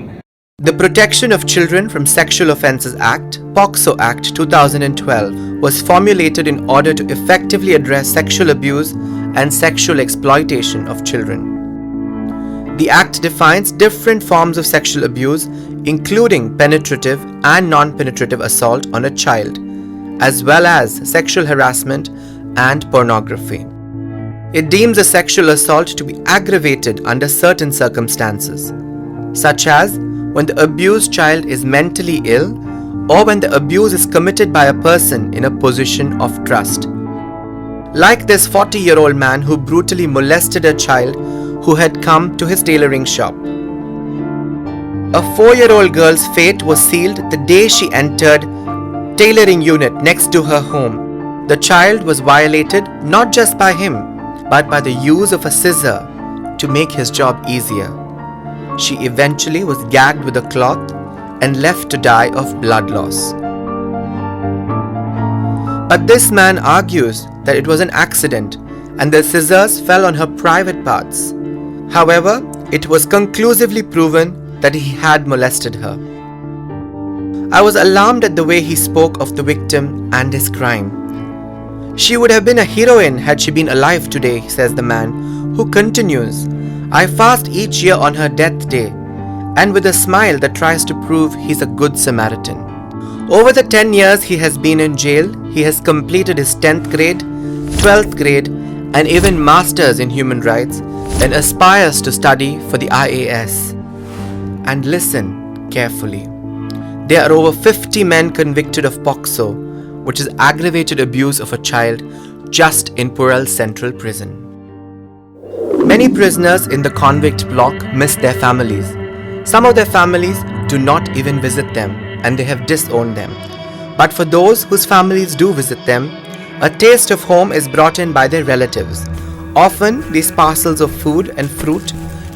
The Protection of Children from Sexual Offences Act, POCSO Act 2012, was formulated in order to effectively address sexual abuse and sexual exploitation of children. The Act defines different forms of sexual abuse, including penetrative and non-penetrative assault on a child, as well as sexual harassment and pornography. It deems a sexual assault to be aggravated under certain circumstances, such as when the abused child is mentally ill or when the abuse is committed by a person in a position of trust. Like this 40-year-old man who brutally molested a child who had come to his tailoring shop. A 4-year-old girl's fate was sealed the day she entered tailoring unit next to her home. The child was violated not just by him, but by the use of a scissor to make his job easier. She eventually was gagged with a cloth and left to die of blood loss. But this man argues that it was an accident and the scissors fell on her private parts. However, it was conclusively proven that he had molested her. I was alarmed at the way he spoke of the victim and his crime. She would have been a heroine had she been alive today, says the man, who continues, I fast each year on her death day, and with a smile that tries to prove he's a good Samaritan. Over the 10 years he has been in jail, he has completed his 10th grade, 12th grade, and even Masters in Human Rights, and aspires to study for the IAS. And listen carefully. There are over 50 men convicted of POCSO, which is aggravated abuse of a child, just in Puzhal Central Prison. Many prisoners in the convict block miss their families. Some of their families do not even visit them, and they have disowned them. But for those whose families do visit them, a taste of home is brought in by their relatives. Often, these parcels of food and fruit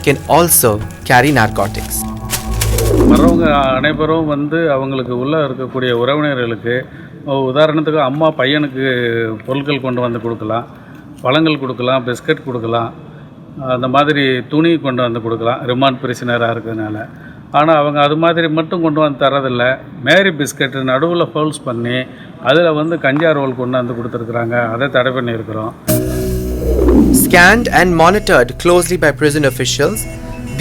can also carry narcotics. வரவங்க அனைவரும் அவங்களுக்கு உள்ளே இருக்கக்கூடிய உறவினர்களுக்கு உதாரணத்துக்கு அம்மா பையனுக்கு பொருட்கள் கொண்டு வந்து கொடுக்கலாம், பழங்கள் கொடுக்கலாம், பிஸ்கட் கொடுக்கலாம், அந்த மாதிரி துணி கொண்டு வந்து கொடுக்கலாம் ரிமாண்ட் பிரிசனராக இருக்கிறதுனால. ஆனால் அவங்க அது மாதிரி மட்டும் கொண்டு வந்து தரதில்லை. மேரி பிஸ்கட்டு நடுவில் ஹோல்ஸ் பண்ணி அதில் கஞ்சா ரோல் கொண்டு வந்து கொடுத்துருக்குறாங்க. அதை தடை பண்ணியிருக்கிறோம். Scanned and monitored closely by prison officials,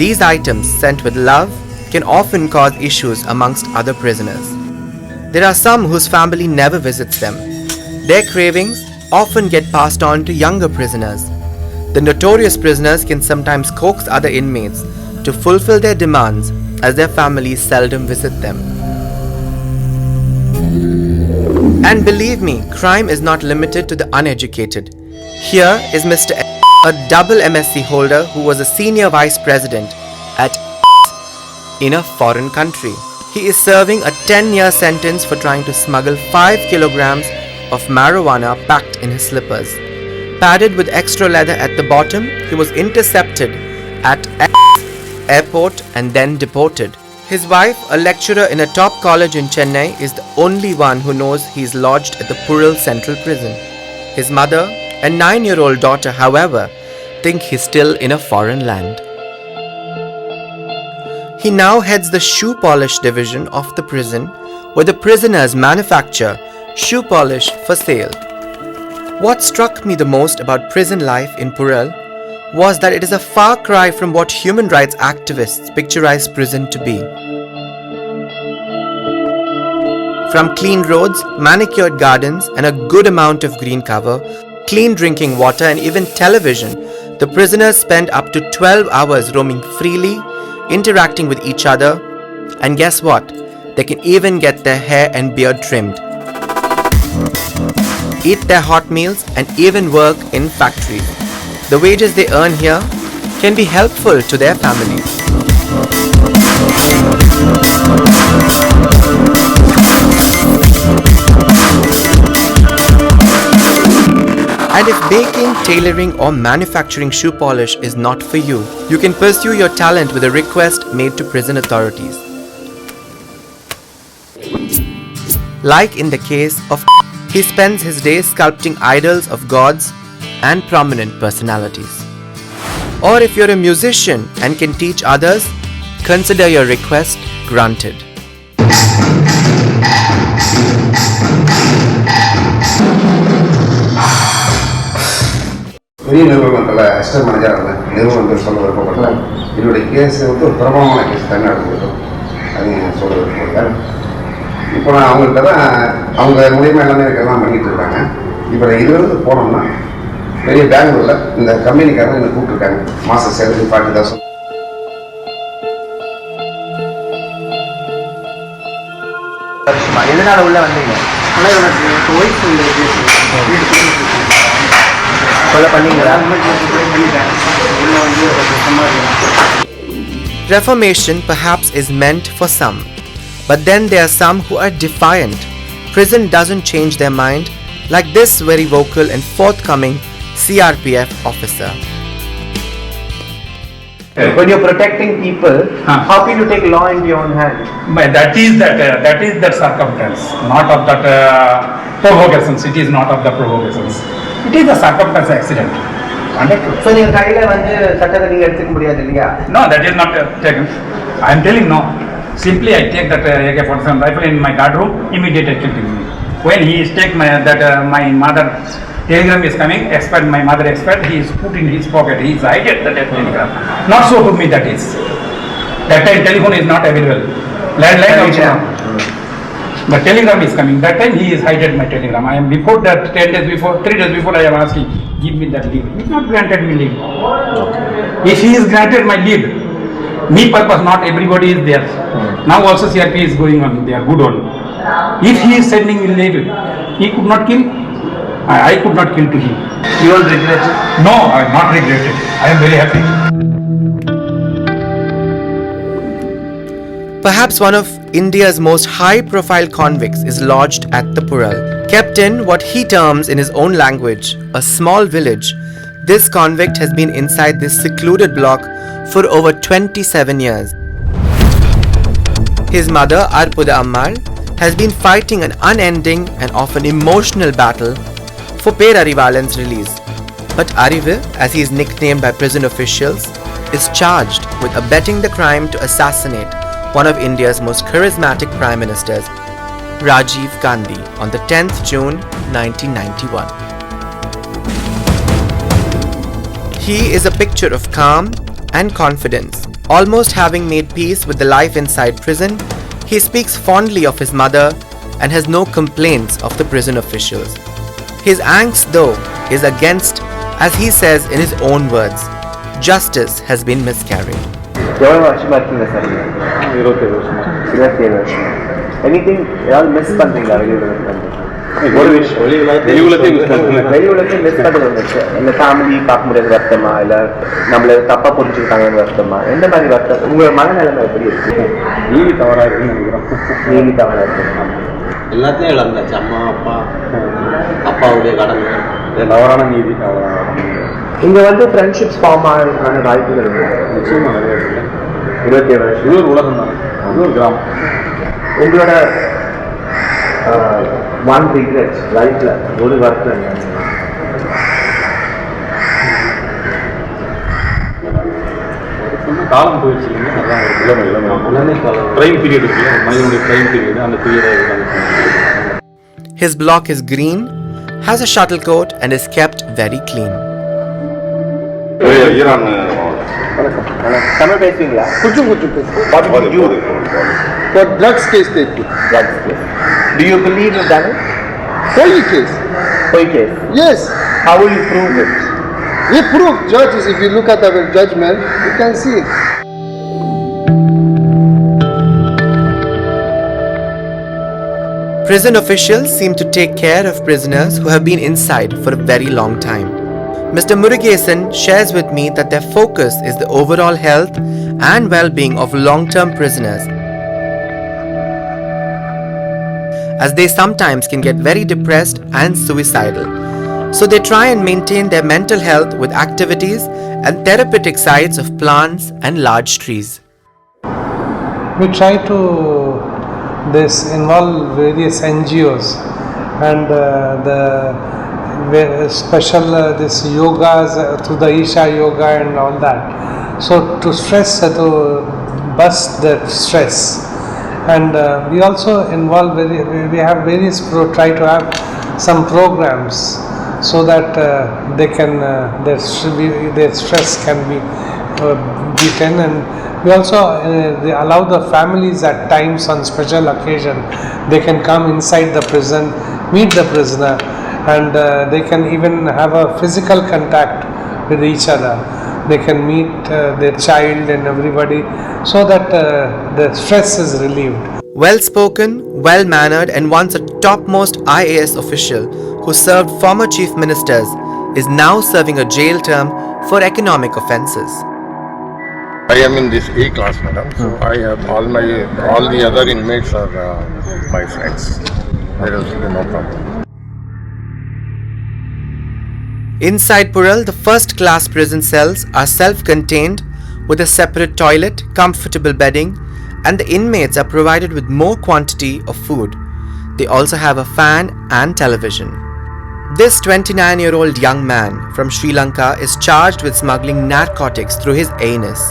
these items sent with love can often cause issues amongst other prisoners. There are some whose family never visits them. Their cravings often get passed on to younger prisoners. The notorious prisoners can sometimes coax other inmates to fulfill their demands as their families seldom visit them. And believe me, crime is not limited to the uneducated. Here is Mr. a double MSc holder who was a senior vice president at in a foreign country. He is serving a 10-year sentence for trying to smuggle 5 kilograms of marijuana packed in his slippers. Padded with extra leather at the bottom, he was intercepted at airport and then deported. His wife, a lecturer in a top college in Chennai, is the only one who knows he is lodged at the Puzhal Central Prison. His mother and 9-year-old daughter, however, think he's still in a foreign land. He now heads the shoe polish division of the prison, where the prisoners manufacture shoe polish for sale. What struck me the most about prison life in Puzhal was that it is a far cry from what human rights activists picturize prison to be. From clean roads, manicured gardens, and a good amount of green cover, clean drinking water, and even television, the prisoners spend up to 12 hours roaming freely, interacting with each other, and guess what? They can even get their hair and beard trimmed, eat their hot meals, and even work in factories. The wages they earn here can be helpful to their families. And if baking, tailoring, or manufacturing shoe polish is not for you, you can pursue your talent with a request made to prison authorities. Like in the case of he spends his days sculpting idols of gods and prominent personalities. Or if you're a musician and can teach others, consider your request granted. பெரிய நிறுவனத்தில் assistant மேனேஜராக இருந்தேன். நிறுவனத்தில் சொல்ல விருப்பப்பட்டேன். என்னுடைய case ஒரு பிரபலமான case Tamil Nadu இருக்கும். அது சொல்ல விருப்பப்பட்டேன். இப்போ நான் அவங்கள்ட்ட தான் அவங்க மூலியமாக எல்லாமே எனக்கு எல்லாம் பண்ணிகிட்டு இருக்காங்க. இப்போ நான் இதுலேருந்து போனோம்னா பெரிய பெங்களூரில் இந்த கம்பெனிக்காரங்க என்னை கூப்பிட்டுருக்காங்க. மாதம் சேலரி 40,000. எதனால உள்ள வந்தீங்க? Reformation perhaps is meant for some, but then there are some who are defiant. Prison doesn't change their mind, like this very vocal and forthcoming CRPF officer. When you're protecting people, how can you take law into your own hand? But that is that circumstance, not of that provocations. It is not of the provocations. It is a circumstance accident. Understood? So நீங்க கையில வந்து சட்டத்தை நீங்க எடுத்துக்க முடியாது இல்லையா? No, that is not taken. I am telling no. Simply I take that AK-47 rifle in my guard room, immediately killing me. When he is take my mother telegram is coming, expert, my mother expert, he is put in his pocket, he is hidden the telegram. Not so to me that is. That time telephone is not available. Landline also. But telegram is coming. That time he is hidden my telegram. I am before that 10 days before, 3 days before I am asking, give me that leave. He is not granted me leave. If he is granted my leave, me purpose, not everybody is there. Now also CRP is going on, they are good on. If he is sending me leave, he could not kill. I could not kill to him. You don't regret it? No, I am not regretted. I am very happy. Perhaps one of India's most high-profile convicts is lodged at the Puzhal. Kept in what he terms in his own language, a small village, this convict has been inside this secluded block for over 27 years. His mother, Arpuda Ammal, has been fighting an unending and often emotional battle for Per Arivalan's release. But Arivu, as he is nicknamed by prison officials, is charged with abetting the crime to assassinate one of India's most charismatic prime ministers, Rajiv Gandhi, on the 10th June 1991. He is a picture of calm and confidence. Almost having made peace with the life inside prison, he speaks fondly of his mother and has no complaints of the prison officials. His angst, though, is against, as he says in his own words, justice has been miscarried. Anything y'all miss பண்றீங்களா வெளியூர்ல வந்து? ஒரு விஷயம் வெளியூர்ல miss பண்றது இல்ல family பார்க்க முடியாத வருத்தமா இல்ல நம்மள தப்பா புரிஞ்சுக்கிட்டாங்கன்னு வருத்தமா எந்த மாதிரி வருத்தம் உங்க மனநிலைமை எப்படி இருக்கு? நீதி தவறா இருக்குன்னு நினைக்கிறோம். நீதி தவறா இருக்கு. எல்லாத்தையும் இழந்தாச்சு. அம்மா அப்பா அப்பாவுடைய கடமை தவறான நீதி தவறான. இங்க வந்து ஃப்ரெண்ட்ஷிப்ஸ் ஃபார்ம் ஆகிறதுக்கான வாய்ப்புகள் நிச்சயமா நிறைய இருக்கு. 27 வருஷம் இது ஒரு உலகம் தான், இது ஒரு கிராமம். உங்களோட ஒன் ரிக்ரெட் லைஃப்ல ஒரு வருத்தம் காலம் போயிடுச்சு இல்லைங்க, அதான் ஒரு இளமை காலம். பிரைம் பீரியட் இருக்குல்ல, மனிதனுடைய பிரைம் பீரியட், அந்த period. His block is green, has a shuttlecourt and is kept very clean. Iran Tamil பேசுவீங்களா? கொஞ்சம் For drugs case they put. Drugs case. Do you believe you've done it? Holy case. Holy case? Yes. How will you prove it? We prove judges, if you look at our judgment, you can see it. Prison officials seem to take care of prisoners who have been inside for a very long time. Mr. Murugesan shares with me that their focus is the overall health and well-being of long-term prisoners, as they sometimes can get very depressed and suicidal. So they try and maintain their mental health with activities and therapeutic sites of plants and large trees. We try to involve various NGOs and the special this yogas through the Isha yoga and all that. So to to bust that stress. And we also involve we have various try to have some programs so that they can their stress can be beaten, and we also they allow the families at times on special occasion they can come inside the prison, meet the prisoner, and they can even have a physical contact with each other. They can meet their child and everybody so that the stress is relieved. Well-spoken, well-mannered and once a topmost IAS official who served former chief ministers is now serving a jail term for economic offences. I am in this A class, madam. So I have all the other inmates are my friends. There is no problem. Inside Puzhal, the first class prison cells are self-contained with a separate toilet, comfortable bedding, and the inmates are provided with more quantity of food. They also have a fan and television. This 29-year-old young man from Sri Lanka is charged with smuggling narcotics through his anus.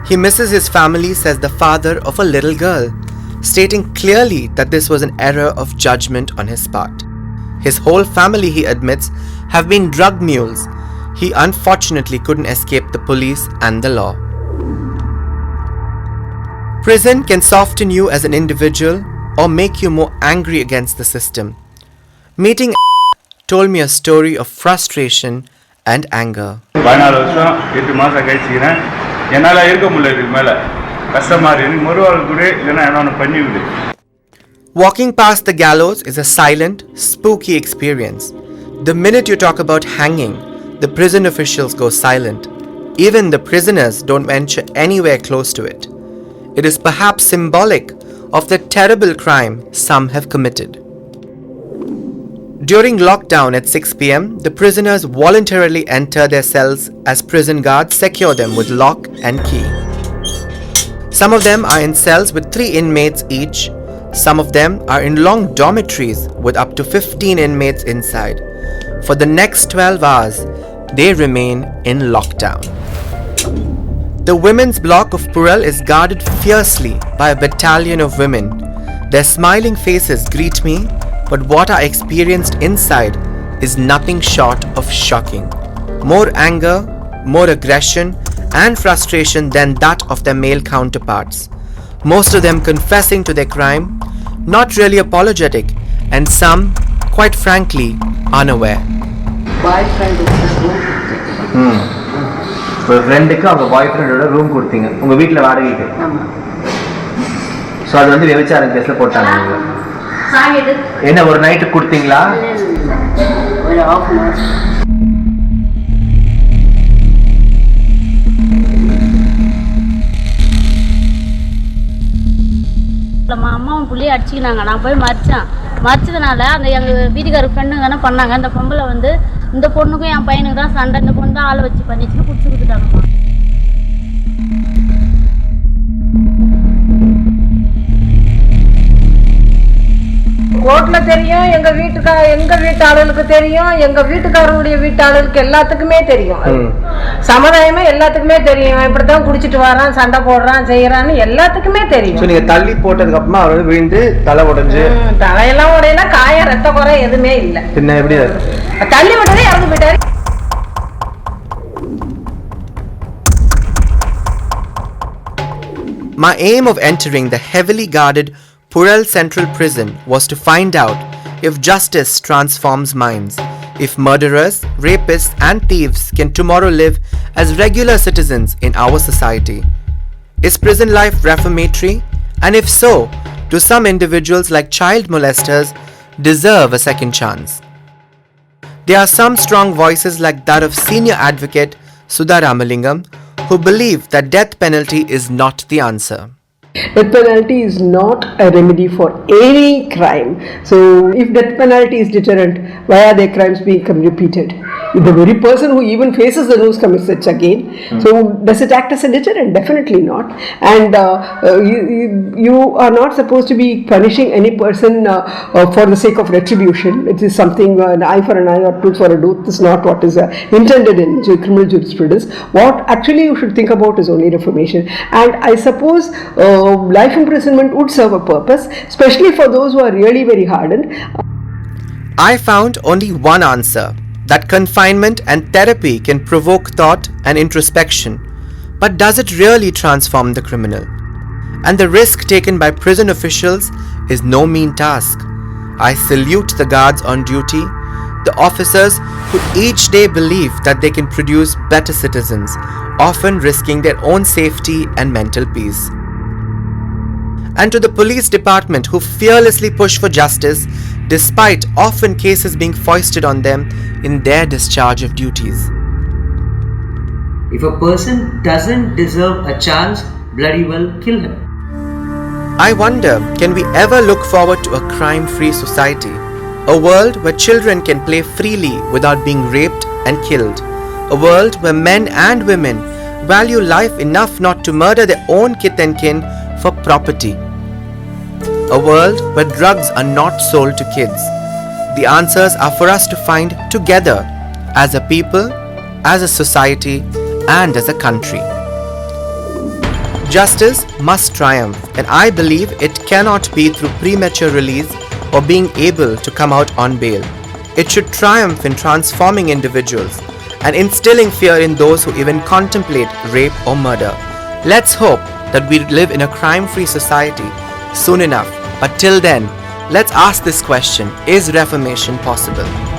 He misses his family, says the father of a little girl, stating clearly that this was an error of judgment on his part. His whole family, he admits, have been drug mules. He unfortunately couldn't escape the police and the law. Prison can soften you as an individual or make you more angry against the system. Meeting told me a story of frustration and anger. 14 வருஷம் 8 மாசம் கழிச்சுக்கிறேன். என்னால் இருக்க முடியல இதுக்கு மேலே கஷ்டமாக இருக்குது. எனக்கு மறுவாழ்வு கூட இல்லைன்னா என்ன பண்ணி விடு. Walking past the gallows is a silent, spooky experience. The minute you talk about hanging, the prison officials go silent. Even the prisoners don't venture anywhere close to it. It is perhaps symbolic of the terrible crime some have committed. During lockdown at 6 p.m., the prisoners voluntarily enter their cells as prison guards secure them with lock and key. Some of them are in cells with 3 inmates each. Some of them are in long dormitories with up to 15 inmates inside. For the next 12 hours, they remain in lockdown. The women's block of Puzhal is guarded fiercely by a battalion of women. Their smiling faces greet me, but what I experienced inside is nothing short of shocking. More anger, more aggression, and frustration than that of their male counterparts. Most of them confessing to their crime, not really apologetic, and some, quite frankly, unaware. ஒரு ஃப்ரெண்டுக்கு அவங்க பாய் ஃப்ரெண்டோட room கொடுத்தீங்க உங்கள் வீட்டில் வாடகைக்கு. So அது வந்து விபச்சாரம் கேஸில் போட்டாங்க. என்ன ஒரு நைட்டு கொடுத்தீங்களா? ஒரு ஹாஃப் அன் ஹவர். அம்மாவும் புள்ளையை அடிச்சுக்கினாங்க. நான் போய் மறிச்சதுனால அந்த எங்கள் வீட்டுக்கார ஃப்ரெண்டுங்க தானே பண்ணாங்க. அந்த பொம்பளை வந்து இந்த பொண்ணுக்கும் என் பையனுக்கு தான் சண்டை, இந்த பொண்ணு தான் ஆளை வச்சு பண்ணிச்சுன்னு பிடிச்சி கொடுத்துட்டாங்கம்மா. கோர்ட்ல தெரியும், எங்க வீட்டு ஆளுகளுக்கு தெரியும், எங்க வீட்டுக்காரருடைய வீட்டு ஆளுகளுக்கு எல்லாத்துக்குமே தெரியும். சமுதாயமே எல்லாத்துக்குமே தெரியும். இப்படித்தான் குடிச்சிட்டு வரான், சண்டை போடுறான், செய்யறான்னு எல்லாத்துக்குமே தெரியும். நீங்க தள்ளி போட்டதுக்கு அப்புறமா அவர் விழுந்து தலை உடைஞ்சு தலையெல்லாம் உடையில காயம் ரத்த குறை எதுவுமே இல்லை. பின்ன எப்படி தள்ளி விட்டதே இறந்து போயிட்டாரு. My aim of entering the heavily guarded Puzhal Central Prison was to find out if justice transforms minds, if murderers, rapists and thieves can tomorrow live as regular citizens in our society. Is prison life reformatory? And if so, do some individuals like child molesters deserve a second chance? There are some strong voices like that of senior advocate Sudha Ramalingam who believe that death penalty is not the answer. Death penalty is not a remedy for any crime. So if death penalty is deterrent, why are their crimes being repeated? If the very person who even faces the news commits it again, so does it act as a deterrent? Definitely not. And you are not supposed to be punishing any person for the sake of retribution. It is something an eye for an eye or tooth for a tooth. This is not what is intended in criminal jurisprudence. What actually you should think about is only reformation. And I suppose life imprisonment would serve a purpose, especially for those who are really very hardened. I found only one answer, that confinement and therapy can provoke thought and introspection. But does it really transform the criminal? And the risk taken by prison officials is no mean task. I salute the guards on duty, the officers who each day believe that they can produce better citizens, often risking their own safety and mental peace. And to the police department who fearlessly push for justice despite often cases being foisted on them in their discharge of duties. If a person doesn't deserve a chance, bloody well kill him. I wonder, can we ever look forward to a crime-free society? A world where children can play freely without being raped and killed. A world where men and women value life enough not to murder their own kith and kin for property. A world where drugs are not sold to kids. The answers are for us to find together as a people, as a society, and as a country. Justice must triumph, and I believe it cannot be through premature release or being able to come out on bail. It should triumph in transforming individuals and instilling fear in those who even contemplate rape or murder. Let's hope that we live in a crime-free society soon enough. But till then, let's ask this question: is reformation possible?